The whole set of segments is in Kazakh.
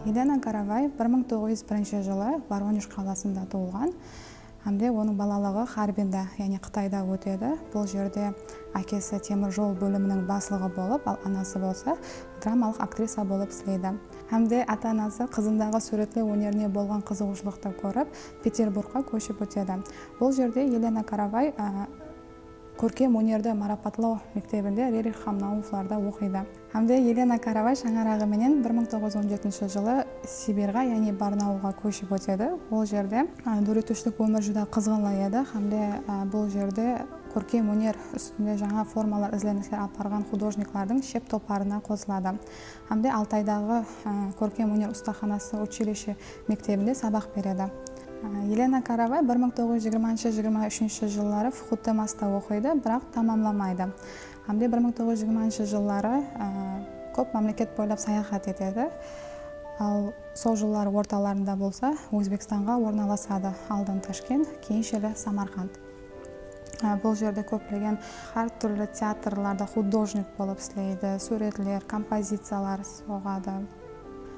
Елена Каравай 1901 жылы Воронеж қаласында туылған. Hamde оның балалығы Харбинда, яғни Қытайда өтеді. Бұл жерде әкесі темір жол бөлімінің басшылығы болып, ал анасы болса драмалық актриса болып істейді. Hamde ата-анасы қызындағы суретлеу өнеріне болған қызығушылықты көріп, Петербургқа көшіп өтеді. Бұл жерде Елена Каравай көркем өнерді марапатлау мектебінде Рерих Хамнауфларда оқиды. Hamde Елена Каравай шаңырағыменен 1917 жылы Сибирға, яғни Барнауылға көшіп өтеді. Бұл жерде дөретушілік өмір жүдә қызғынлы еді. Hamde бұл жерде көркем өнер үстінде жаңа формалар ізленістер апарған художниклардың шеп топарына қосылады. Hamde Алтайдағы көркем өнер ұстаханасы училище мектебінде сабақ береді. Елена Каравай 1920-23 жыллары Фхутемаста оқиды, бірақ тамамламайды. Hamde 1920 жыллары көп мемлекет бойлап саяхат етеді. Ал сол жыллары орталарында болса, Өзбекстанға орналасады. Алдын Ташкент, кейіншелі Самарқанд. Бұл жерде көптеген әр түрлі театрларда художник болып істейді, суретлер, композициялар соғады.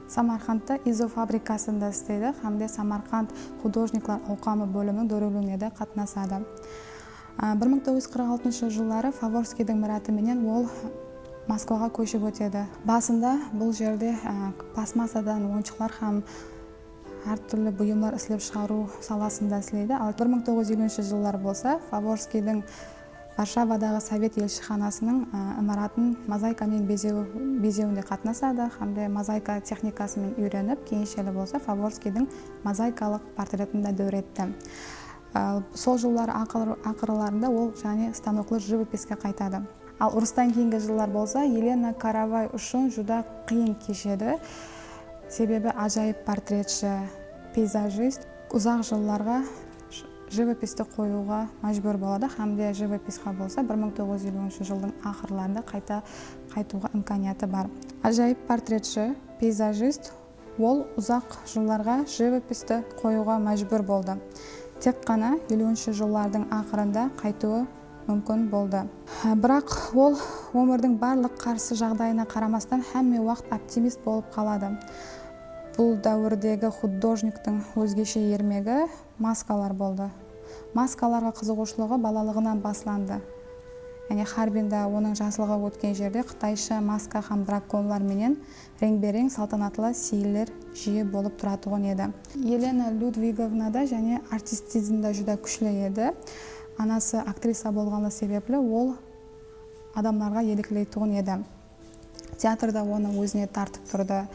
Самарқандта изофабрикасында істейді, Hamde Самарқанд художниклар ауқамы бөлімінің дөрелуіне де қатынасады. 1946 жыллары Фаворскийдің мұратыменен ол Москваға көшіп өтеді. Басында бұл жерде пластмассадан ойыншықтар һәм әр түрлі бұйымдар істеп шығару саласында істейді. Ал 1950 жыллар болса, Фаворскийдің Варшавадағы Совет елшіханасының имаратын мозаикамен безеуінде қатынасады. Hamde мозаика техникасымен үйреніп, кейіншелі болса Фаворскийдің мозаикалық портретінде дөретті. Сол жыллар ақырларында ол және станоклы живописке қайтады. Ал ұрыстан кейінгі жыллар болса, Елена Каравай үшін жүдә қиын кешеді. Себебі ажайып портретші, пейзажист ұзақ жылларға живописті қоюға мәжбүр болады. Hamde живописқа болса 1950 жылдың ақырларында қайтуға имканияты бар. Ажайып портретші, пейзажист ол ұзақ жылларға живописті қоюға мәжбүр болды. Тек қана 50 жыллардың ақырында қайтуы мүмкін болды. Бірақ ол өмірдің барлық қарсы жағдайына қарамастан һәмме уақыт оптимист болып қалады. Бұл дәуірдегі художниктің өзгеше ермегі маскалар болды. Маскаларға қызығушылығы балалығынан басланды. Яғни Харбинда оның жасылығы өткен жерде қытайша маска һәм драконлар менен реңберең салтанатлы сейілер жиі болып тұратығын еді. Елена Людвиговнада және артистизмда жүдә күшлі еді. Анасы актриса болғаны себеплі ол адамларға еліктейтін еді. Театрда оны өзіне тартып тұрды.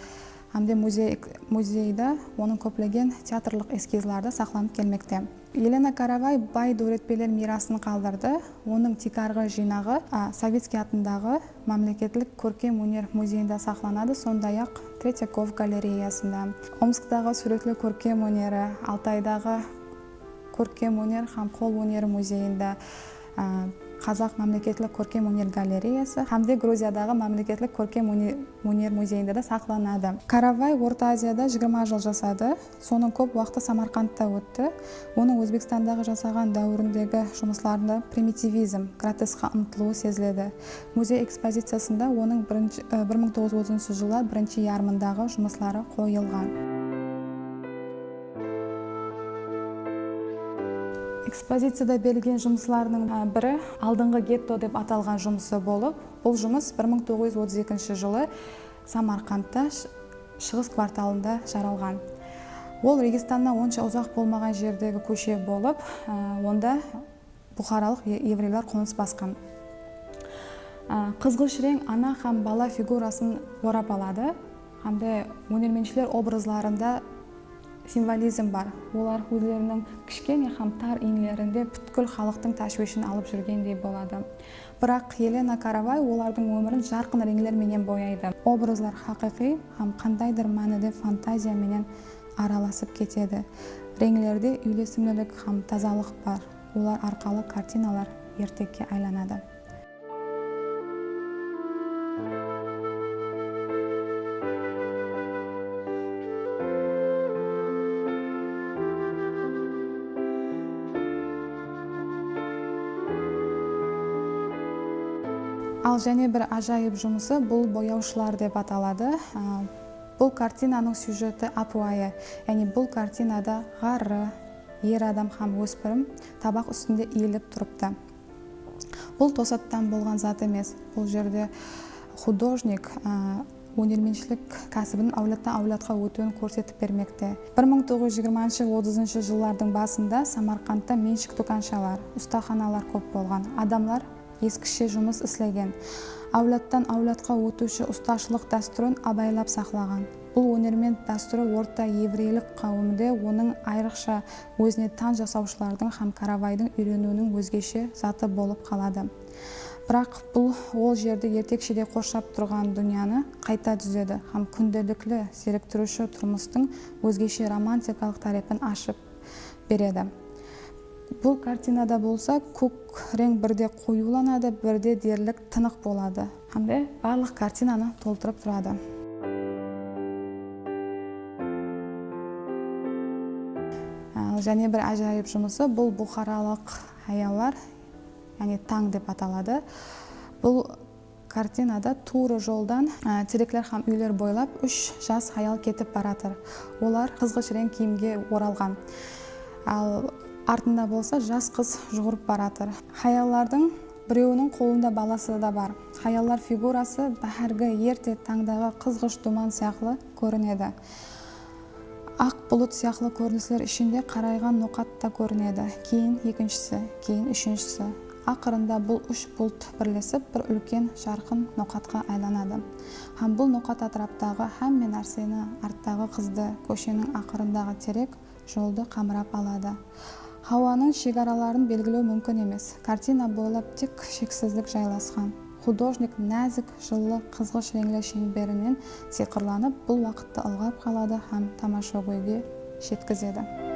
Hamde музейда оның көплеген театрлық эскизларды сақланып келмекте. Елена Каравай бай дөртпелер мирасын қалдырды. Оның тикарғы жинағы Советский атындағы мемлекеттік көркем өнер музейінде сақланады, сондай-ақ Третьяков галереясында. Омсктағы суретлі көркем өнері, Алтайдағы көркем өнер һәм қол өнері музейінде, Қазақ мемлекеттік көркем өнер галереясы, Hamde Грузиядағы мемлекеттік көркем өнер музейінде де сақланады. Каравай Орта Азияда 20 жыл жасады. Соның көп уақыты Самарқандта өтті. Оның Өзбекстандағы жасаған дәуіріндегі жұмысларында примитивизм, гротескқа ұмтылуы сезіледі. Музей экспозициясында оның 1930 жылы бірінші ярмындағы жұмыслары қойылған. Экспозицияда берілген жұмысларының бірі алдыңғы гетто деп аталған жұмысы болып, бұл жұмыс 1932 жылы Самарқандта шығыс кварталында жаралған. Ол Регистаннан онша ұзақ болмаған жердегі көше болып, онда бұхаралық еврейлер қоныс басқан. Қызғыш рең ана һәм бала фигурасын орап алады. Hamde өнерменшілер образларында символизм бар. Олар өздерінің кішкене һәм тар иінлерінде бүткіл халықтың тәшвишін алып жүргендей болады. Бірақ Елена Каравай олардың өмірін жарқын реңлерменен бояйды. Образлар хақиқи һәм қандайдыр мәніде фантазия менен араласып кетеді. Реңлерде үйлесімділік һәм тазалық бар. Олар арқалы картиналар ертекке айланады. Ал және бір ажайып жұмысы бұл бояушылар деп аталады. Бұл картинаның сюжеті апуайы, яғни бұл картинада ғары ер адам һәм өспірім табақ үстінде иіліп тұрыпты. Бұл тосаттан болған зат емес. Бұл жерде художник өнерменшілік кәсібін әулеттен әулетқа өтуін көрсетіп бермекте. 1920-30 жыллардың басында Самарқандта меншік дүканшалар, ұстаханалар көп болған. Адамдар ескіше жұмыс істеген. Әулеттен әулетқа өтуші ұсташылық дәстүрін абайлап сақлаған. Бұл өнермен дәстүрі орта еврейлік қауымында оның айрықша өзіне тән жасаушылардың һәм каравайдың үйренуінің өзгеше заты болып қалады. Бірақ бұл ол жерде ертекшеде қоршап тұрған дүнияны қайта түзеді һәм күнделікті зеріктіруші тұрмыстың өзгеше романтикалық тарихын ашып береді. Бұл картинада болса, көк рең бірде қоюланады, бірде дерлік тынық болады. Һәм барлық картинаны толтырып тұрады. Және бір әжайып жұмысы, бұл бұхаралық аялар, яғни таң деп аталады. Бұл картинада тура жолдан тереклер һәм үйлер бойлап 3 жас аял кетіп баратыр. Олар қызғыш рең киімге оралған. Ал артында болса жас қыз жүгіріп баратыр. Аяллардың біреуінің қолында баласы да бар. Аяллар фигурасы бәргі ерте таңдағы қызғыш думан сияқты көрінеді. Ақ бұлыт сияқты көріністер ішінде қарайған ноқат та көрінеді. Кейін екіншісі, кейін үшіншісі. Ақырында бұл 3 бұлт бірлесіп бір үлкен жарқын ноқатқа айланады. Һәм бұл ноқат атыраптағы һәмме нәрсені, арттағы қызды, көшенің ақырындағы терек жолды қамырап алады. Хауаның шекараларын белгілеу мүмкін емес. Картина бойлап тек шексіздік жайласқан. Художник нәзік, жылы, қызғыш реңлі шеңберінен сиқырланып, бұл уақытта ылғап қалады һәм тамаша ойға жеткізеді.